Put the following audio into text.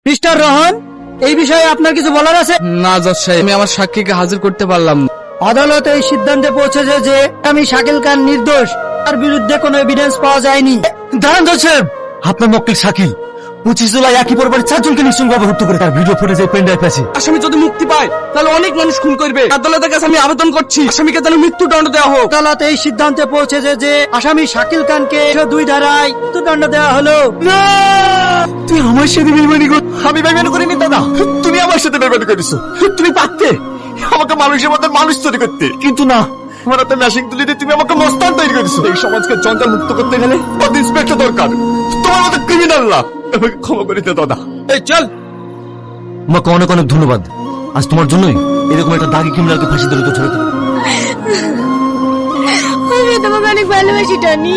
Mister Rohan, এই বিষয়ে আপনার কিছু বলার আছে? না জজ সাহেব, আমি আমার সাক্ষীকে হাজির করতে পারলাম না। আদালত এই সিদ্ধান্তে পৌঁছেছে যে আমি শাকিল খান নির্দোষ, তার বিরুদ্ধে কোনো এভিডেন্স পাওয়া যায়নি। দাঁড়ান জজ সাহেব, আপনার মক্কেল শাকিল 25 জুলাই একই পরিবারের 4 জনকে নিঃসঙ্গভাবে হত্যা করে তার ভিডিও ফুটেজে পেন ড্রাইভ আছে। আসামি যদি মুক্তি পায় তাহলে অনেক মানুষ খুন করবে। আদালতের কাছে আমি আবেদন করছি আসামিকে যেন মৃত্যুদণ্ড দেওয়া হোক। আদালত এই সিদ্ধান্তে পৌঁছেছে যে আসামি শাকিল খানকে 2 ধারায় মৃত্যুদণ্ড দেওয়া হলো। তুই আমার সাথে বেইমানি কর? আমি বেইমানি করিনি দাদা, তুমি আমার সাথে বেইমানি করেছো। তুমি পারতে আমাকে মানুষের মতো মানুষ তৈরি করতে, কিন্তু না, আমার হাতে মেশিন তুলে দিয়ে তুমি আমাকে মস্তান তৈরি করেছো। এই সমাজকে জঞ্জাল মুক্ত করতে গেলে ইন্সপেক্টর দরকার, তোমার মতো ক্রিমিনাল না। আমাকে ক্ষমা করে দে দাদা। এই চল। তোমাকে অনেক অনেক ধন্যবাদ। আজ তোমার জন্যই এরকম একটা দাগি ক্রিমিনালকে ফাঁসি দিল তো ছেড়ে। আমি তোমাকে অনেক ভালোবাসি টনি।